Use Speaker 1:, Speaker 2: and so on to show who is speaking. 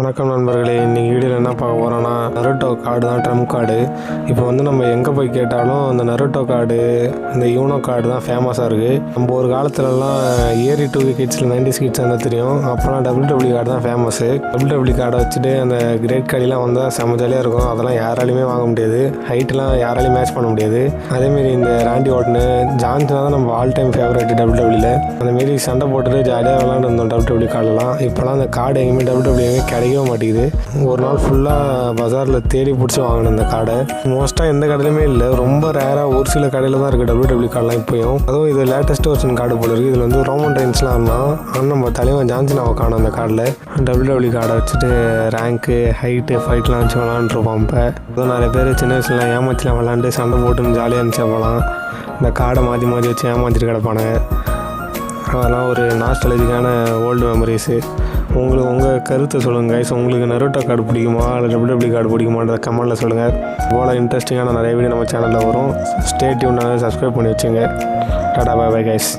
Speaker 1: வணக்கம் நண்பர்களே, இன்றைக்கி வீடியோவில் என்ன பார்க்க போகிறோன்னா நருட்டோ கார்டு தான், ட்ரம் கார்டு. இப்போ நம்ம எங்கே போய் கேட்டாலும் அந்த நருட்டோ கார்டு, இந்த யூனோ கார்டு தான் ஃபேமஸாக இருக்குது. நம்ம ஒரு காலத்துலலாம் ஏரி 2 கிட்ஸில் 90s கிட்ஸ் வந்து தெரியும். அப்புறம் WWE கார்டு தான் ஃபேமஸ்ஸு. WWE கார்டை வச்சுட்டு அந்த கிரேட் கார்டெலாம் வந்தால் செம்ம ஜாலியாக இருக்கும். அதெல்லாம் யாராலையுமே வாங்க முடியாது, ஹைட்டெலாம் யாராலையும் மேட்ச் பண்ண முடியாது. அதேமாரி இந்த ராண்டி ஓட்டனு, ஜான்சனா தான் நம்ம ஆல் டைம் ஃபேவரட் WWEல. அந்தமாரி சண்டை போட்டுட்டு ஜாலியாக விளாண்டுருந்தோம் WWE கார்டெலாம். இப்போலாம் அந்த கார்டு எங்கேயுமே WWE கிடைக்கவே மாட்டேங்குது. ஒரு நாள் ஃபுல்லாக பஜாரில் தேடி பிடிச்சி வாங்கினேன் இந்த கார்டை. மோஸ்ட்டாக எந்த கடையிலுமே இல்லை, ரொம்ப ரேராக ஒரு சில கடையில் தான் இருக்குது WWE கார்டெலாம் இப்போயும். அதுவும் இது லேட்டஸ்ட் வெர்ஷன் கார்டு போல இருக்குது. இதில் வந்து ரோமன் ரெயின்ஸ்லாம் இருந்தால், ஆனால் நம்ம தலைவன் ஜான்சனாவை காணும் அந்த கார்டில். WWE கார்டை வச்சுட்டு ரேங்க்கு, ஹைட்டு, ஃபைட்லாம் வச்சு விளாண்டுருப்போம். இப்போ அதுவும் நிறைய பேர் சின்ன வயசுலாம் ஏமாச்சிலாம் விளாண்டு சண்டை போட்டுன்னு ஜாலியாக இருந்துச்சு. அப்போலாம் இந்த கார்டை மாற்றி மாற்றி வச்சு ஏமாற்றிட்டு கிடப்பானுங்க. அதெல்லாம் ஒரு நாஸ்டாலஜிக்கான ஓல்டு மெமரிஸு. உங்கள் கருத்தை சொல்லுங்கள் கைஸ். உங்களுக்கு நருட்டோ கார்டு பிடிக்குமா இல்லை WWE கார்டு பிடிக்குமான்றத கமெண்ட்டில் சொல்லுங்கள். போல் இன்ட்ரெஸ்டிங்கான நிறைய வீடியோ நம்ம சேனலில் வரும். ஸ்டே டியூன், சப்ஸ்கிரைப் பண்ணி வச்சுங்க. Tata, bye bye guys.